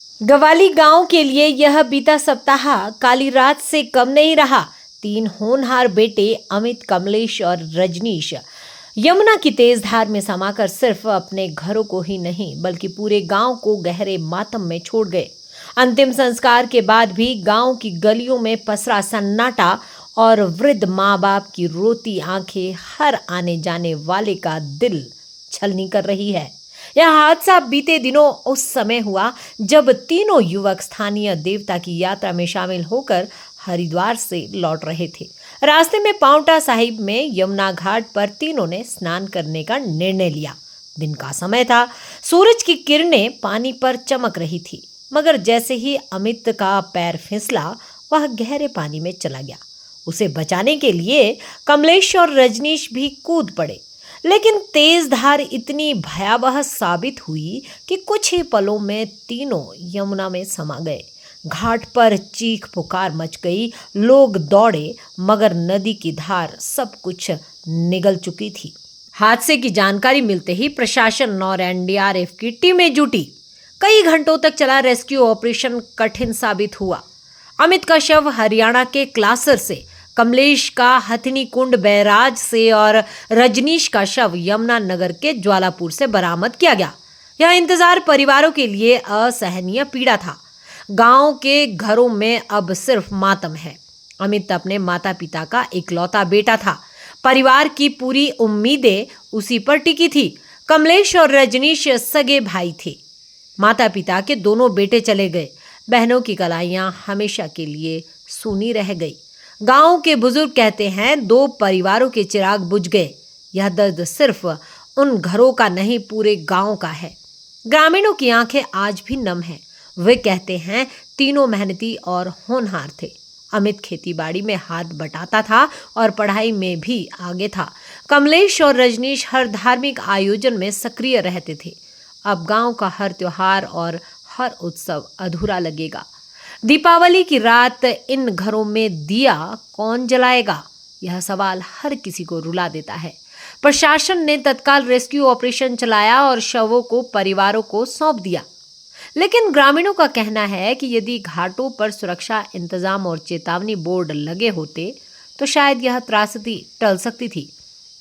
गवाली गांव के लिए यह बीता सप्ताह काली रात से कम नहीं रहा। तीन होनहार बेटे अमित, कमलेश और रजनीश यमुना की तेज धार में समाकर सिर्फ अपने घरों को ही नहीं बल्कि पूरे गांव को गहरे मातम में छोड़ गए। अंतिम संस्कार के बाद भी गांव की गलियों में पसरा सन्नाटा और वृद्ध माँ बाप की रोती आंखें हर आने जाने वाले का दिल छलनी कर रही है। यह हादसा बीते दिनों उस समय हुआ जब तीनों युवक स्थानीय देवता की यात्रा में शामिल होकर हरिद्वार से लौट रहे थे। रास्ते में पांवटा साहिब में यमुना घाट पर तीनों ने स्नान करने का निर्णय लिया। दिन का समय था, सूरज की किरणें पानी पर चमक रही थी, मगर जैसे ही अमित का पैर फिसला वह गहरे पानी में चला गया। उसे बचाने के लिए कमलेश और रजनीश भी कूद पड़े, लेकिन तेज धार इतनी भयावह साबित हुई कि कुछ ही पलों में तीनों यमुना में समा गए। घाट पर चीख पुकार मच गई, लोग दौड़े, मगर नदी की धार सब कुछ निगल चुकी थी। हादसे की जानकारी मिलते ही प्रशासन और एनडीआरएफ की टीमें जुटी। कई घंटों तक चला रेस्क्यू ऑपरेशन कठिन साबित हुआ। अमित का शव हरियाणा के क्लासर से, कमलेश का हथिनी कुंड बैराज से और रजनीश का शव यमुना नगर के ज्वालापुर से बरामद किया गया। यह इंतजार परिवारों के लिए असहनीय पीड़ा था। गांव के घरों में अब सिर्फ मातम है। अमित अपने माता पिता का इकलौता बेटा था। परिवार की पूरी उम्मीदें उसी पर टिकी थी। कमलेश और रजनीश सगे भाई थे। माता पिता के दोनों बेटे चले गए। बहनों की कलाइयां हमेशा के लिए सूनी रह गई। गांव के बुजुर्ग कहते हैं, दो परिवारों के चिराग बुझ गए। यह दर्द सिर्फ उन घरों का नहीं, पूरे गांव का है। ग्रामीणों की आंखें आज भी नम हैं। वे कहते हैं, तीनों मेहनती और होनहार थे। अमित खेतीबाड़ी में हाथ बटाता था और पढ़ाई में भी आगे था। कमलेश और रजनीश हर धार्मिक आयोजन में सक्रिय रहते थे। अब गांव का हर त्योहार और हर उत्सव अधूरा लगेगा। दीपावली की रात इन घरों में दिया कौन जलाएगा? यह सवाल हर किसी को रुला देता है। प्रशासन ने तत्काल रेस्क्यू ऑपरेशन चलाया और शवों को परिवारों को सौंप दिया, लेकिन ग्रामीणों का कहना है कि यदि घाटों पर सुरक्षा इंतजाम और चेतावनी बोर्ड लगे होते तो शायद यह त्रासदी टल सकती थी।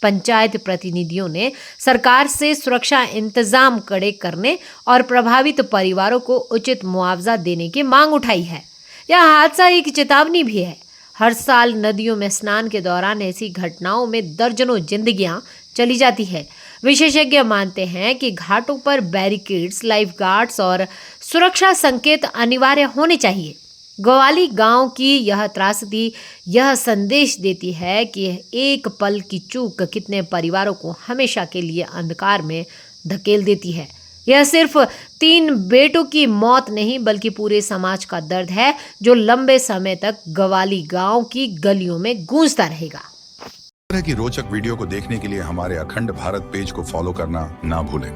पंचायत प्रतिनिधियों ने सरकार से सुरक्षा इंतजाम कड़े करने और प्रभावित परिवारों को उचित मुआवजा देने की मांग उठाई है। यह हादसा एक चेतावनी भी है। हर साल नदियों में स्नान के दौरान ऐसी घटनाओं में दर्जनों जिंदगियां चली जाती है। विशेषज्ञ मानते हैं कि घाटों पर बैरिकेड्स, लाइफ गार्ड्स और सुरक्षा संकेत अनिवार्य होने चाहिए। गवाली गांव की यह त्रासदी यह संदेश देती है कि एक पल की चूक कितने परिवारों को हमेशा के लिए अंधकार में धकेल देती है। यह सिर्फ तीन बेटों की मौत नहीं बल्कि पूरे समाज का दर्द है, जो लंबे समय तक गवाली गांव की गलियों में गूंजता रहेगा। इस तरह की रोचक वीडियो को देखने के लिए हमारे अखंड भारत पेज को फॉलो करना ना भूलें।